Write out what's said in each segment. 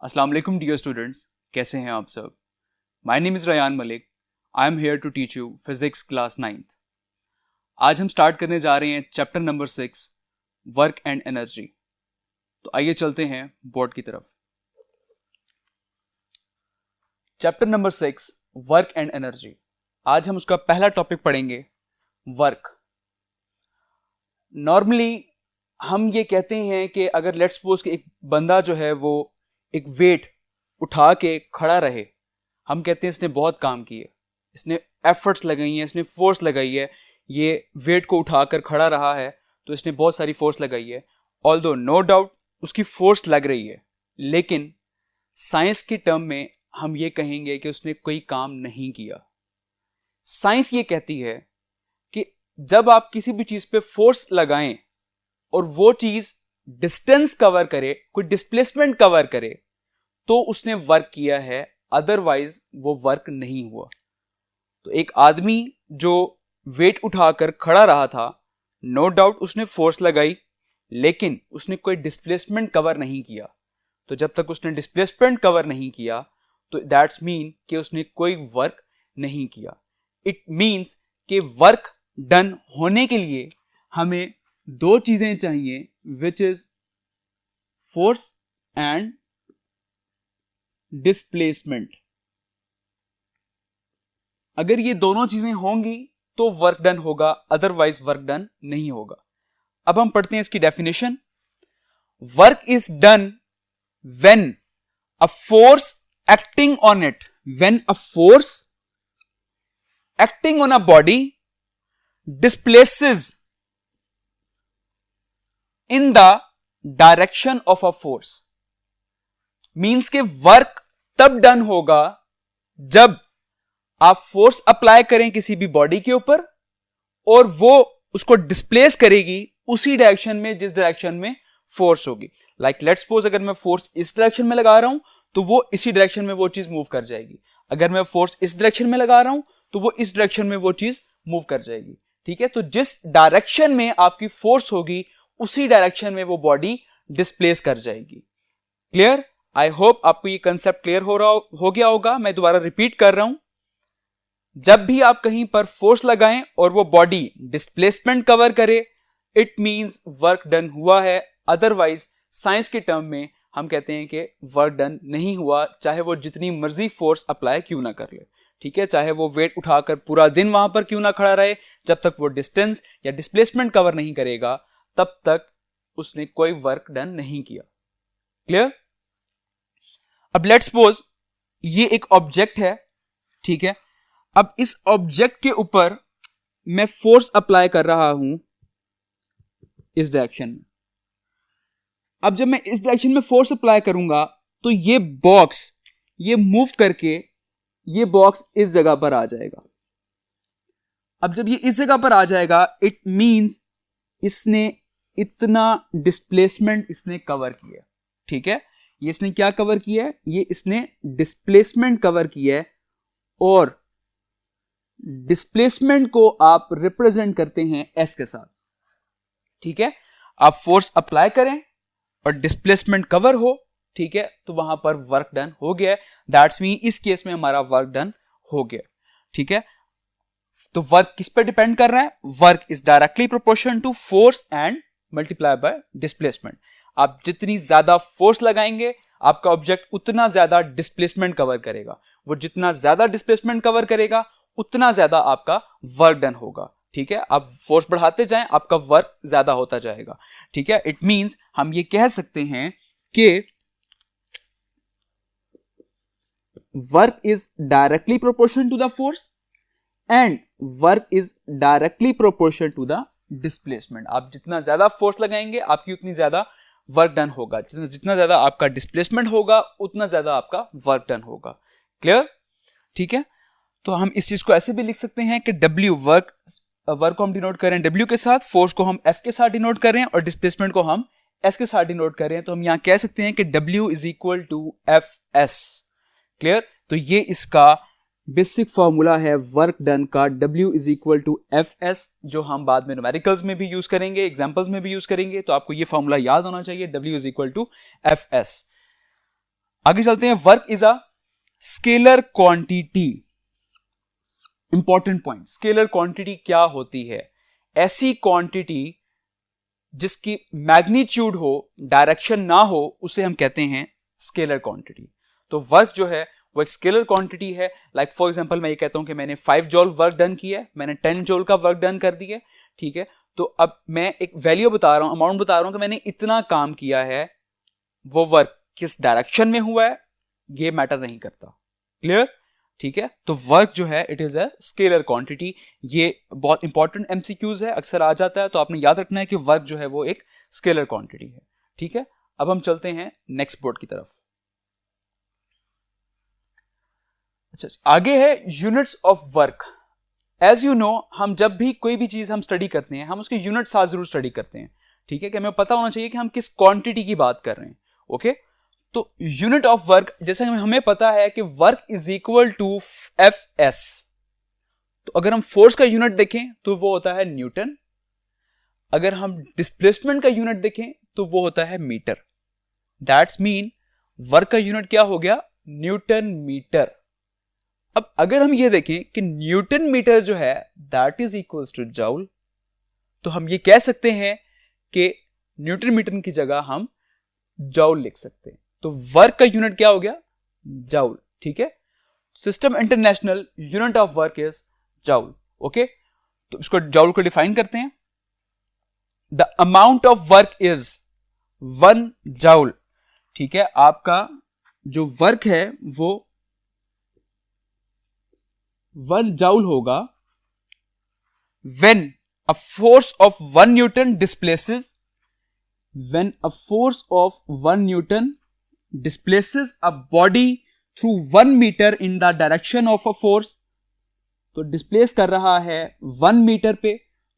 अस्सलाम वालेकुम dear students, कैसे हैं आप सब। My name is Ryan Malik. I am here to teach you physics class 9th। आज हम स्टार्ट करने जा रहे हैं chapter number 6 work and energy. तो आइए चलते हैं बोर्ड की तरफ। Chapter number 6 work and energy. आज हम उसका पहला टॉपिक पढ़ेंगे, वर्क। नॉर्मली हम ये कहते हैं कि अगर लेट्स सपोज कि एक बंदा जो है वो एक वेट उठा के खड़ा रहे, हम कहते हैं इसने बहुत काम किए, इसने एफर्ट्स लगाई हैं, इसने फोर्स लगाई है, ये वेट को उठाकर खड़ा रहा है तो इसने बहुत सारी फोर्स लगाई है। ऑल्दो नो डाउट उसकी फोर्स लग रही है, लेकिन साइंस की टर्म में हम ये कहेंगे कि उसने कोई काम नहीं किया। साइंस ये कहती है कि जब आप किसी भी चीज पे फोर्स लगाएं और वो चीज डिस्टेंस कवर करे, कोई डिस्प्लेसमेंट कवर करे, तो उसने वर्क किया है, अदरवाइज वो वर्क नहीं हुआ। तो एक आदमी जो वेट उठाकर खड़ा रहा था, नो डाउट उसने फोर्स लगाई, लेकिन उसने कोई डिस्प्लेसमेंट कवर नहीं किया। तो जब तक उसने डिस्प्लेसमेंट कवर नहीं किया तो दैट्स मीन कि उसने कोई वर्क नहीं किया। इट मीन्स कि वर्क डन होने के लिए हमें दो चीजें चाहिए, which is force and displacement. अगर ये दोनों चीजें होंगी तो वर्क डन होगा, अदरवाइज वर्क डन नहीं होगा। अब हम पढ़ते हैं इसकी definition. Work is done when a force acting on it, when a force acting on a body displaces in the direction of a force। Means के वर्क तब डन होगा जब आप फोर्स अप्लाई करें किसी भी बॉडी के ऊपर और वो उसको डिस्प्लेस करेगी उसी डायरेक्शन में जिस डायरेक्शन में फोर्स होगी। लाइक लेट्स सपोज अगर मैं फोर्स इस डायरेक्शन में लगा रहा हूं तो वो इसी डायरेक्शन में वो चीज मूव कर जाएगी। अगर मैं फोर्स इस डायरेक्शन में लगा रहा हूं तो वो इस डायरेक्शन में वो चीज मूव कर जाएगी। ठीक है, तो जिस डायरेक्शन में आपकी फोर्स होगी उसी डायरेक्शन में वो बॉडी डिस्प्लेस कर जाएगी। क्लियर? आई होप आपको ये कंसेप्ट क्लियर हो गया होगा। मैं दोबारा रिपीट कर रहा हूं, जब भी आप कहीं पर फोर्स लगाएं और वो बॉडी डिस्प्लेसमेंट कवर करे, इट मींस वर्क डन हुआ है, अदरवाइज साइंस के टर्म में हम कहते हैं कि वर्क डन नहीं हुआ, चाहे वो जितनी मर्जी फोर्स अप्लाई क्यों ना कर ले। ठीक है, चाहे वो वेट उठाकर पूरा दिन वहां पर क्यों ना खड़ा रहे, जब तक वो डिस्टेंस या डिस्प्लेसमेंट कवर नहीं करेगा तब तक उसने कोई वर्क डन नहीं किया। क्लियर? अब लेट्स सपोज ये एक ऑब्जेक्ट है, ठीक है, अब इस ऑब्जेक्ट के ऊपर मैं फोर्स अप्लाई कर रहा हूं इस डायरेक्शन में। अब जब मैं इस डायरेक्शन में फोर्स अप्लाई करूंगा तो ये बॉक्स ये मूव करके ये बॉक्स इस जगह पर आ जाएगा। अब जब ये इस जगह पर आ जाएगा, इट मींस इसने इतना डिस्प्लेसमेंट इसने कवर किया। ठीक है, ये इसने क्या कवर किया है? ये इसने डिस्प्लेसमेंट कवर किया है, और डिस्प्लेसमेंट को आप रिप्रेजेंट करते हैं एस के साथ। ठीक है, आप फोर्स अप्लाई करें और डिस्प्लेसमेंट कवर हो, ठीक है, तो वहां पर वर्क डन हो गया है। दैट्स मीन इस केस में हमारा वर्क डन हो गया। ठीक है, तो वर्क किस पे डिपेंड कर रहा है? Work is directly proportion to force and multiply by displacement. आप जितनी ज्यादा फोर्स लगाएंगे आपका ऑब्जेक्ट उतना ज्यादा डिस्प्लेसमेंट कवर करेगा, वो जितना ज्यादा डिस्प्लेसमेंट कवर करेगा उतना ज्यादा आपका वर्क डन होगा। ठीक है, आप फोर्स बढ़ाते जाएं आपका वर्क ज्यादा होता जाएगा। ठीक है, इट मींस हम ये कह सकते हैं कि work is directly proportion to the force and work is directly proportion to the displacement. आप जितना ज्यादा फोर्स लगाएंगे आपकी उतनी ज्यादा वर्क डन होगा, जितना ज्यादा आपका डिस्प्लेसमेंट होगा उतना ज्यादा आपका वर्क डन होगा। क्लियर? ठीक है, तो हम इस चीज को ऐसे भी लिख सकते हैं कि W वर्क को हम डिनोट करें W के साथ, फोर्स को हम F के साथ डिनोट करें और डिस्प्लेसमेंट को हम S के साथ डिनोट करें, तो हम यहां कह सकते हैं कि W is equal to FS। Clear? तो ये इसका बेसिक फॉर्मूला है वर्क डन का, W is equal to FS, जो हम बाद में न्यूमेरिकल्स में भी यूज करेंगे, एग्जांपल्स में भी यूज करेंगे। तो आपको ये फॉर्मूला याद होना चाहिए, W is equal to FS। आगे चलते हैं। Work is a scalar quantity. Important point, scalar quantity क्या होती है? ऐसी क्वांटिटी जिसकी मैग्नीट्यूड हो, डायरेक्शन ना हो, उसे हम कहते हैं स्केलर क्वांटिटी। तो वर्क जो है वो एक स्केलर क्वांटिटी है। लाइक फॉर एग्जांपल मैं ये कहता हूं कि मैंने 5 जॉल वर्क डन किया है, मैंने 10 जॉल का वर्क डन कर दिया, ठीक है। तो अब मैं एक वैल्यू बता रहा हूं, अमाउंट बता रहा हूं कि मैंने इतना काम किया है। वो वर्क किस डायरेक्शन में हुआ है ये मैटर नहीं करता। क्लियर? ठीक है। तो वर्क जो है it is a scalar quantity. ये बहुत इंपॉर्टेंट एमसीक्यूज है, अक्सर आ जाता है, तो आपने याद रखना है कि वर्क जो है वो एक स्केलर क्वांटिटी है। ठीक है। अब हम चलते हैं नेक्स्ट बोर्ड की तरफ। अच्छा, आगे है units of work. As you know, हम जब भी कोई भी चीज हम स्टडी करते हैं, हम उसके यूनिट साथ जरूर स्टडी करते हैं। ठीक है, कि हमें पता होना चाहिए कि हम किस क्वांटिटी की बात कर रहे हैं। ओके, तो यूनिट ऑफ वर्क, जैसे हमें पता है कि work is equal to F S. तो अगर हम फोर्स का यूनिट देखें तो वो होता है न्यूटन। अगर हम डिस्प्लेसमेंट का यूनिट देखें तो वो होता है मीटर। दैट्स मीन वर्क का यूनिट क्या हो गया? Newton metre. अब अगर हम ये देखें कि न्यूटन मीटर जो है that is equals two joule, तो हम ये कह सकते हैं कि न्यूटन मीटर की जगह हम जूल लिख सकते हैं। तो वर्क का यूनिट क्या हो गया? जूल। ठीक है, system international unit of work is joule. Okay, तो इसको जूल को डिफाइन करते हैं। The amount of work is 1 joule. ठीक है, आपका जो वर्क है वो 1 जूल होगा when a force of 1 Newton displaces a body through 1 meter in the direction of a force। तो डिस्प्लेस कर रहा है 1 मीटर पे,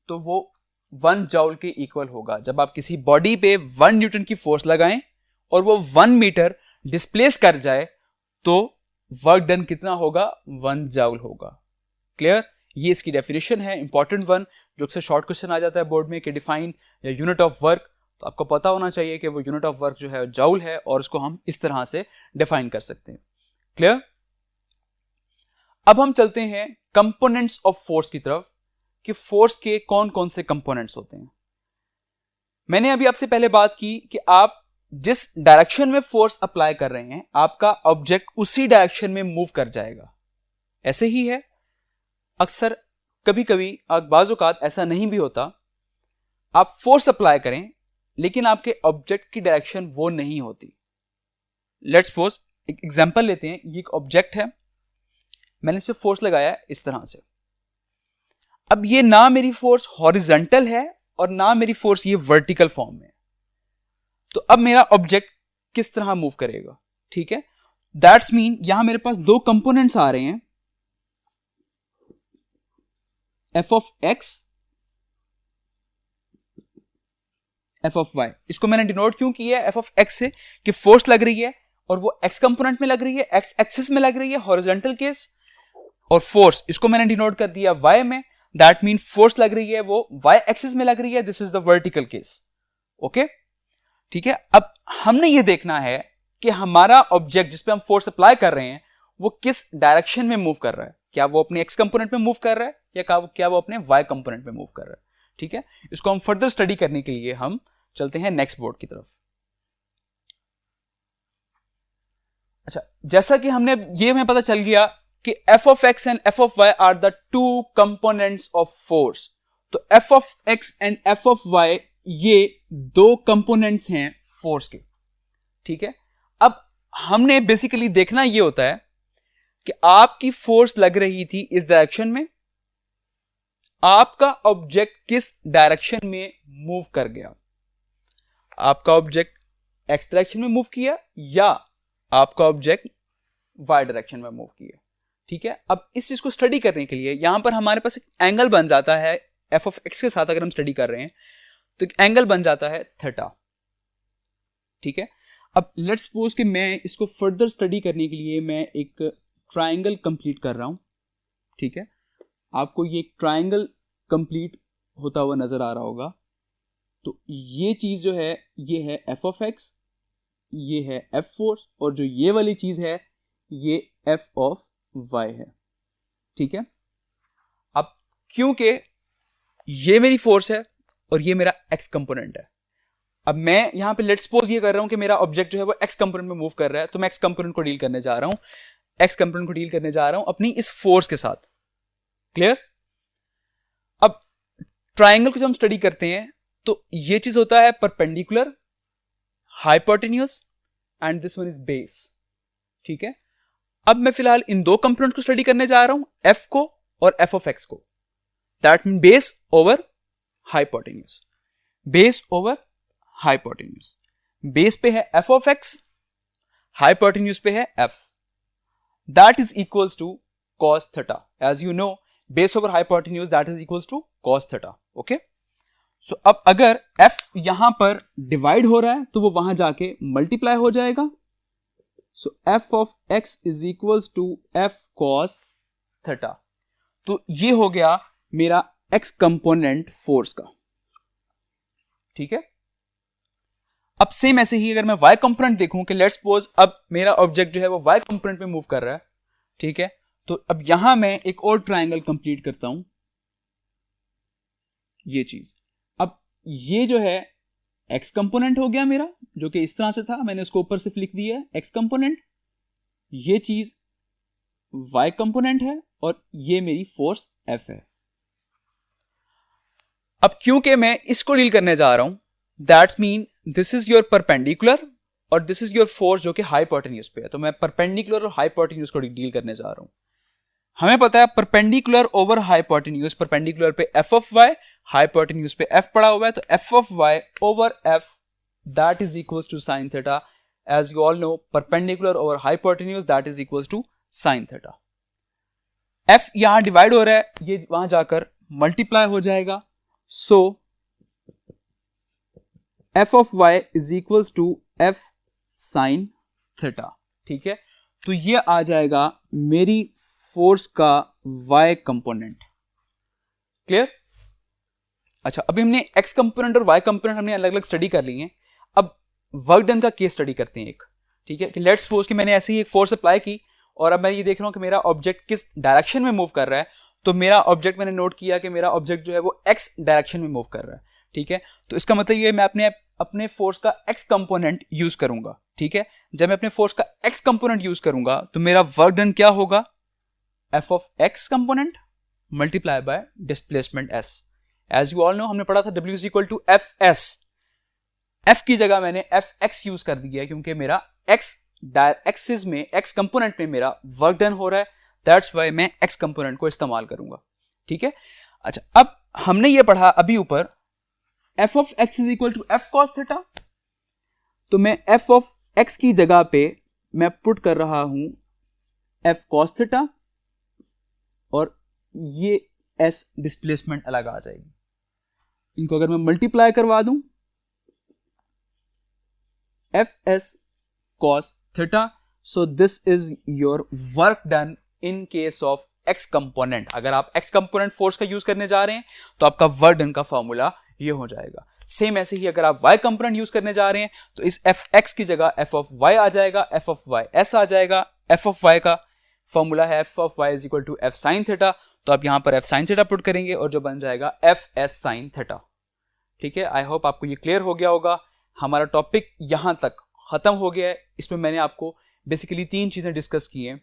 तो वो 1 जूल के इक्वल होगा। जब आप किसी बॉडी पे 1 न्यूटन की फोर्स लगाएं और वो 1 मीटर डिस्प्लेस कर जाए तो वर्क डन कितना होगा? 1 जूल होगा। क्लियर? ये इसकी डेफिनेशन है, इंपॉर्टेंट वन, जो अक्सर शॉर्ट क्वेश्चन आ जाता है बोर्ड में कि डिफाइन या यूनिट ऑफ वर्क। तो आपको पता होना चाहिए कि वो यूनिट ऑफ वर्क जो है जूल है और उसको हम इस तरह से डिफाइन कर सकते हैं। क्लियर? अब हम चलते हैं कंपोनेंट्स ऑफ फोर्स की तरफ कि फोर्स के कौन कौन से कंपोनेंट्स होते हैं। मैंने अभी आपसे पहले बात की कि आप जिस डायरेक्शन में फोर्स अप्लाई कर रहे हैं आपका ऑब्जेक्ट उसी डायरेक्शन में मूव कर जाएगा। ऐसे ही है, अक्सर कभी कभी बाज़ औक़ात ऐसा नहीं भी होता, आप फोर्स अप्लाई करें लेकिन आपके ऑब्जेक्ट की डायरेक्शन वो नहीं होती। लेट्स सपोज एक एग्जांपल लेते हैं। ये एक ऑब्जेक्ट है, मैंने इस पे फोर्स लगाया है इस तरह से। अब ये ना मेरी फोर्स हॉरिजॉन्टल है और ना मेरी फोर्स ये वर्टिकल फॉर्म में। तो अब मेरा ऑब्जेक्ट किस तरह मूव करेगा? ठीक है, दैट्स मीन यहां मेरे पास 2 कंपोनेंट्स आ रहे हैं, F of X, F of Y. इसको मैंने डिनोट क्यों किया है एफ ऑफ एक्स से? कि फोर्स लग रही है और वो एक्स कंपोनेंट में लग रही है, एक्स एक्सिस में लग रही है, हॉरिजॉन्टल केस। और फोर्स इसको मैंने डिनोट कर दिया वाई में, दैट मीन फोर्स लग रही है वो वाई एक्सिस में लग रही है, this is the vertical case. Okay, ठीक है। अब हमने ये देखना है कि हमारा ऑब्जेक्ट जिस पे हम फोर्स अप्लाई कर रहे हैं वो किस डायरेक्शन में मूव कर रहा है। क्या वो अपने एक्स कंपोनेंट में मूव कर रहा है या क्या वो अपने वाई कंपोनेंट में मूव कर रहा है? ठीक है, इसको हम फर्दर स्टडी करने के लिए हम चलते हैं नेक्स्ट बोर्ड की तरफ। अच्छा, जैसा कि हमने ये हमें पता चल गया कि F of X and F of Y are the 2 components of force. तो F of X and F of Y ये 2 कंपोनेंट्स हैं फोर्स के। ठीक है, अब हमने बेसिकली देखना ये होता है कि आपकी फोर्स लग रही थी इस डायरेक्शन में, आपका ऑब्जेक्ट किस डायरेक्शन में मूव कर गया? आपका ऑब्जेक्ट एक्स डायरेक्शन में मूव किया या आपका ऑब्जेक्ट वाई डायरेक्शन में मूव किया? ठीक है, अब इस चीज को स्टडी करने के लिए यहां पर हमारे पास एक एंगल बन जाता है एफ ऑफ एक्स के साथ। अगर हम स्टडी कर रहे हैं तो एक एंगल बन जाता है थीटा। ठीक है, अब लेट्स सपोज कि मैं इसको फर्दर स्टडी करने के लिए मैं एक ट्राइंगल कंप्लीट कर रहा हूं। ठीक है, आपको ये ट्राइंगल कंप्लीट होता हुआ नजर आ रहा होगा। तो ये चीज जो है ये है एफ ऑफ एक्स ये है F फोर्स और जो ये वाली चीज है ये F ऑफ y है, ठीक है। अब क्योंकि ये मेरी फोर्स है और ये मेरा x कंपोनेंट है, अब मैं यहां पे लेट्स सपोज ये कर रहा हूं कि मेरा ऑब्जेक्ट जो है वो x कंपोनेंट में मूव कर रहा है, तो मैं x कंपोनेंट को डील करने जा रहा हूं, x कंपोनेंट को डील करने जा रहा हूं अपनी इस फोर्स के साथ। क्लियर? अब ट्राइंगल को जब हम स्टडी करते हैं तो ये चीज होता है perpendicular, hypotenuse and this one is base, ठीक है। अब मैं फिलहाल इन दो कंपोनेंट को स्टडी करने जा रहा हूं, f को और f ऑफ x को, that mean base over hypotenuse, base over hypotenuse. Base पे है f ऑफ x, हाइपोटेन्यूस पे है f, that is equals to cos theta. As you know base over hypotenuse that is equals to cos theta, okay. So अब अगर f यहां पर divide हो रहा है तो वो वहां जाके मल्टीप्लाई हो जाएगा, so f of x is equals to f cos theta. तो ये हो गया मेरा x कंपोनेंट फोर्स का, ठीक है। अब सेम ऐसे ही अगर मैं y कंपोनेंट देखूं कि लेट्स सपोज अब मेरा ऑब्जेक्ट जो है वो y कंपोनेंट में मूव कर रहा है, ठीक है। तो अब यहां मैं एक और ट्रायंगल कंप्लीट करता हूं, ये चीज। अब ये जो है x कंपोनेंट हो गया मेरा, जो कि इस तरह से था, मैंने इसको ऊपर से लिख दिया है x कंपोनेंट, ये चीज y कंपोनेंट है और ये मेरी फोर्स F है। अब क्योंकि मैं इसको डील करने जा रहा हूं, that mean this is your perpendicular और दिस इज योर फोर्स जो कि हाइपोटेन्यूस पे है, तो मैं परपेंडिकुलर और हाइपोटेन्यूस को डील करने जा रहा हूं। हमें पता है परपेंडिकुलर ओवर हाइपोटेन्यूस, परपेंडिकुलर पे f ऑफ y, हाइपोटेन्यूस पे f पड़ा हुआ है, तो f of y over f that is equals to sine theta. As you all know perpendicular over hypotenuse that is equals to sine theta. f यहां divide हो रहा है, ये वहां जाकर मल्टीप्लाई हो जाएगा, so f of y is equals to f sine theta, ठीक है। तो ये आ जाएगा मेरी फोर्स का y कंपोनेंट। क्लियर? अच्छा, अभी हमने x कंपोनेंट और y कंपोनेंट हमने अलग अलग स्टडी कर ली हैं। अब वर्क डन का केस स्टडी करते हैं एक, ठीक है। कि लेट्स सपोज कि मैंने ऐसे ही एक फोर्स अप्लाई की और अब मैं ये देख रहा हूं कि मेरा ऑब्जेक्ट किस डायरेक्शन में मूव कर रहा है, तो मेरा ऑब्जेक्ट, मैंने नोट किया कि मेरा ऑब्जेक्ट जो है वो x डायरेक्शन में मूव कर रहा है, ठीक है। तो इसका मतलब ये मैं अपने फोर्स का x कंपोनेंट यूज करूंगा, ठीक है। जब मैं अपने फोर्स का x कंपोनेंट यूज करूंगा तो मेरा वर्क डन क्या होगा, f of x component multiply by displacement s। As you all know हमने पढ़ा था w is equal to fs, f की जगह मैंने fx यूज कर दिया है क्योंकि मेरा x एक्सिस में, x कंपोनेंट में मेरा वर्क डन हो रहा है, दैट्स वाई मैं x कंपोनेंट को इस्तेमाल करूंगा, ठीक है। अच्छा, अब हमने ये पढ़ा अभी ऊपर f of x is equal to f cos theta, तो मैं f ऑफ x की जगह पे मैं पुट कर रहा हूं f cos थीटा और ये s डिस्प्लेसमेंट अलग आ जाएगी। इनको अगर मैं मल्टीप्लाई करवा दूं, fs cos theta, so this is your work done in case of x component. अगर आप x कंपोनेंट फोर्स का यूज करने जा रहे हैं तो आपका वर्क डन का फॉर्मूला ये हो जाएगा। सेम ऐसे ही अगर आप y कंपोनेंट यूज करने जा रहे हैं तो इस fx की जगह f ऑफ y आ जाएगा, f ऑफ y s आ जाएगा। f ऑफ y का फॉर्मूला है f of y is equal to f sine theta, तो आप यहां पर f साइन थीटा पुट करेंगे और जो बन जाएगा f s साइन थीटा, ठीक है। आई होप आपको ये क्लियर हो गया होगा। हमारा टॉपिक यहां तक खत्म हो गया है। इसमें मैंने आपको बेसिकली 3 चीजें डिस्कस की हैं।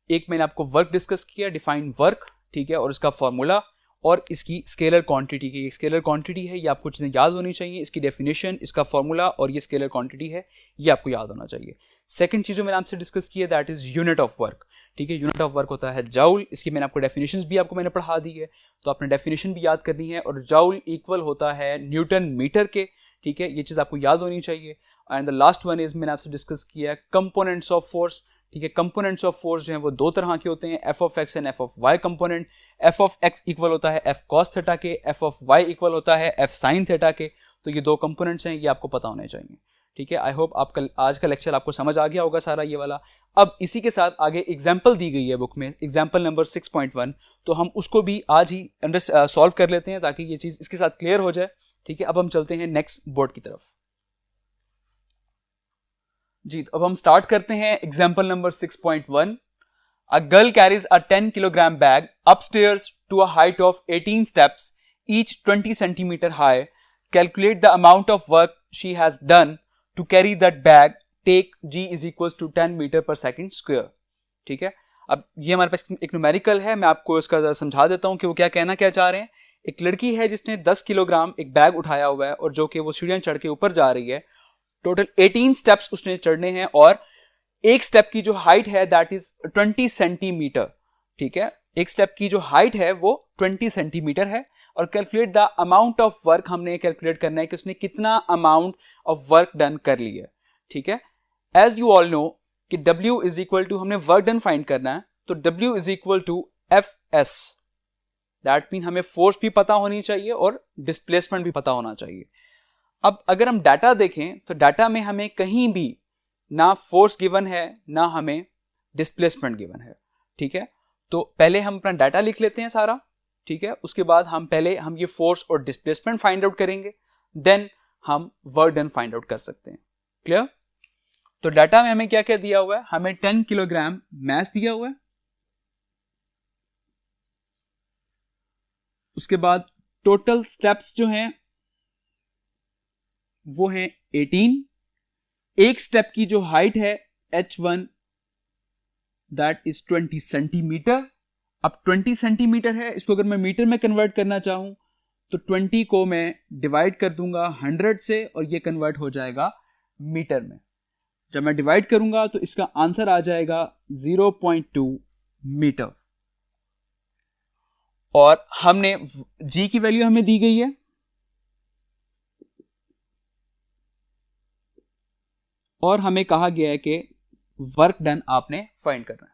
एक मैंने आपको वर्क डिस्कस किया, डिफाइन वर्क, ठीक है, और इसका फॉर्मूला और इसकी स्केलर क्वांटिटी की, स्केलर क्वांटिटी है ये आपको चीजें याद होनी चाहिए, इसकी डेफिनेशन, इसका फॉर्मूला और ये स्केलर क्वांटिटी है ये आपको याद होना चाहिए। सेकंड चीज जो मैंने आपसे डिस्कस की है that is unit of work, ठीक है। यूनिट ऑफ वर्क होता है जाउल, इसकी मैंने आपको डेफिनेशंस भी आपको मैंने पढ़ा दी है, तो आपने डेफिनेशन भी याद करनी है। और जाउल इक्वल होता है न्यूटन मीटर के, ठीक है, ये चीज आपको याद होनी चाहिए। And the last one is मैंने आपसे डिस्कस किया है कंपोनेंट्स ऑफ फोर्स, ठीक है। कंपोनेंट्स ऑफ फोर्स जो है वो 2 तरह के होते हैं, F of X and F of Y component. F of X equal होता है एफ कॉस थीटा के, एफ ऑफ वाई इक्वल होता है एफ साइन थीटा के। तो ये 2 कंपोनेंट्स हैं, ये आपको पता होने चाहिए, ठीक है। आई होप आपका आज का लेक्चर आपको समझ आ गया होगा सारा ये वाला। अब इसी के साथ आगे एग्जाम्पल दी गई है बुक में, एग्जाम्पल नंबर 6.1, तो हम उसको भी आज ही सॉल्व कर लेते हैं ताकि ये चीज इसके साथ क्लियर हो जाए, ठीक है। अब हम चलते हैं नेक्स्ट बोर्ड की तरफ। जी, तो अब हम स्टार्ट करते हैं example number 6.1. A girl carries a 10 kilogram bag upstairs to a height of 18 steps, each 20 centimeter high. Calculate the amount of work she has done to carry that bag. Take G is equals to 10 meter per second square. ठीक है, अब ये हमारे पास एक numerical है, मैं आपको इसका जरा समझा देता हूँ कि वो क्या कहना क्या चाह रहे हैं. एक लड़की है जिसने 10 किलोग्राम एक बैग उठाया हुआ है और जो कि वो सीढ़ियां चढ़ के ऊपर जा रही है. टोटल 18 स्टेप्स उसने चढ़ने हैं और एक स्टेप की जो हाइट है दैट इज 20 सेंटीमीटर. ठीक है, एक स्टेप की जो हाइट है वो 20 सेंटीमीटर है. और calculate the amount of work, हमने कैलकुलेट करना है कि उसने कितना अमाउंट ऑफ वर्क डन कर ली है. ठीक है, एज यू ऑल नो कि W इज इक्वल टू, हमने वर्क डन फाइंड करना है, तो W is equal to FS. That mean हमें फोर्स भी पता होनी चाहिए और डिस्प्लेसमेंट भी पता होना चाहिए. अब अगर हम डाटा देखें तो डाटा में हमें कहीं भी ना फोर्स गिवन है ना हमें डिस्प्लेसमेंट गिवन है. ठीक है, तो पहले हम अपना डाटा लिख लेते हैं सारा. ठीक है, उसके बाद हम ये फोर्स और डिस्प्लेसमेंट फाइंड आउट करेंगे, देन हम वर्क डन फाइंड आउट कर सकते हैं. क्लियर? तो डाटा में हमें क्या क्या दिया हुआ है, हमें 10 किलोग्राम मास दिया हुआ है. उसके बाद टोटल स्टेप्स जो हैं वो है 18. एक स्टेप की जो हाइट है H1 दैट इज 20 सेंटीमीटर. अब 20 सेंटीमीटर है, इसको अगर मैं मीटर में कन्वर्ट करना चाहूं तो 20 को मैं डिवाइड कर दूंगा 100 से और ये कन्वर्ट हो जाएगा मीटर में. जब मैं डिवाइड करूंगा तो इसका आंसर आ जाएगा 0.2 मीटर. और हमने G की वैल्यू हमें दी गई है, और हमें कहा गया है कि वर्क डन आपने फाइंड करना है.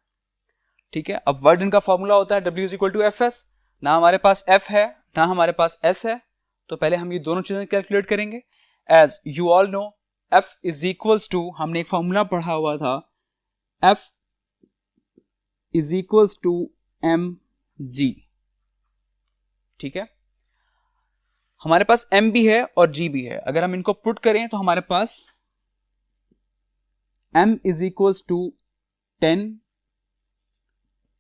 ठीक है, अब वर्क डन का फॉर्मूला होता है W is equal to FS. ना हमारे पास F है ना हमारे पास S है, तो पहले हम ये दोनों चीजें कैलकुलेट करेंगे. As you all know F is equals to, हमने एक फॉर्मूला पढ़ा हुआ था, F is equals to mg. ठीक है, हमारे पास m भी है और g भी है. अगर हम इनको पुट करें तो हमारे पास m is equals to 10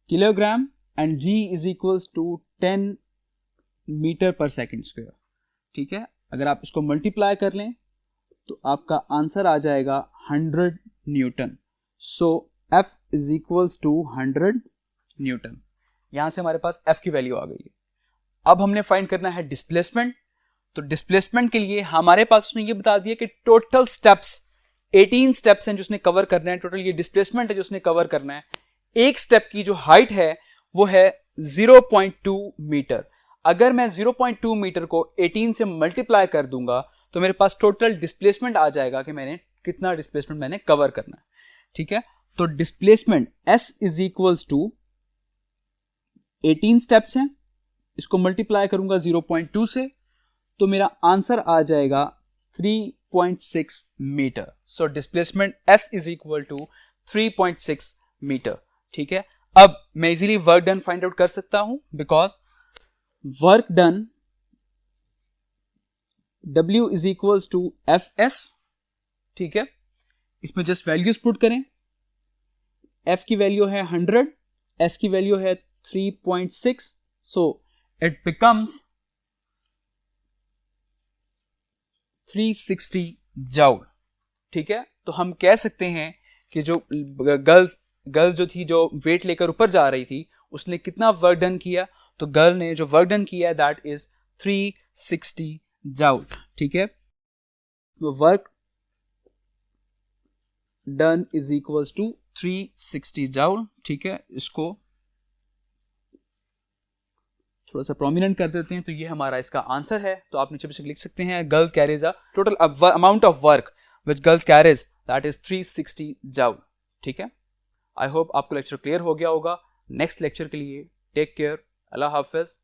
kilogram and g is equals to 10 meter per second square. ठीक है, अगर आप इसको मल्टीप्लाई कर लें तो आपका आंसर आ जाएगा 100 Newton. So F is equals to 100 Newton. यहां से हमारे पास F की वैल्यू आ गई है. अब हमने फाइंड करना है डिस्प्लेसमेंट. तो डिस्प्लेसमेंट के लिए हमारे पास उसने ये बता दिया कि टोटल स्टेप्स 18 स्टेप्स हैं जो उसने कवर करना है. टोटल ये डिस्प्लेसमेंट है जो उसने कवर करना है. एक स्टेप की जो हाइट है वो है 0.2 मीटर. अगर मैं 0.2 मीटर को 18 से मल्टीप्लाई कर दूंगा तो मेरे पास टोटल डिस्प्लेसमेंट आ जाएगा कि मैंने कितना डिस्प्लेसमेंट मैंने कवर करना है. ठीक है, तो displacement S is equals to 18 steps हैं, इसको मल्टीप्लाई करूंगा 0.2 से तो मेरा आंसर आ जाएगा 3.6 metre. So displacement S is equal to 3.6 metre. ठीक है, अब मैं easily work done find out कर सकता हूं because work done W is equals to FS. ठीक है, इसमें जस्ट वैल्यूज पुट करें. F की वैल्यू है 100, S की वैल्यू है 3.6, सो इट बिकम्स 360 जूल. ठीक है, तो हम कह सकते हैं कि जो गर्ल जो थी जो वेट लेकर ऊपर जा रही थी उसने कितना वर्क डन किया, तो गर्ल ने जो वर्क डन किया दैट इज 360 जूल. ठीक है, work done is equals to 360 joule. ठीक है, इसको थोड़ा सा प्रोमिनेंट कर देते हैं तो ये हमारा इसका आंसर है. तो आप नीचे पीछे लिख सकते हैं girls carries a total amount of work which girls carries that is 360 joule. ठीक है, आई होप आपको लेक्चर क्लियर हो गया होगा. नेक्स्ट लेक्चर के लिए टेक केयर, अल्लाह हाफिज.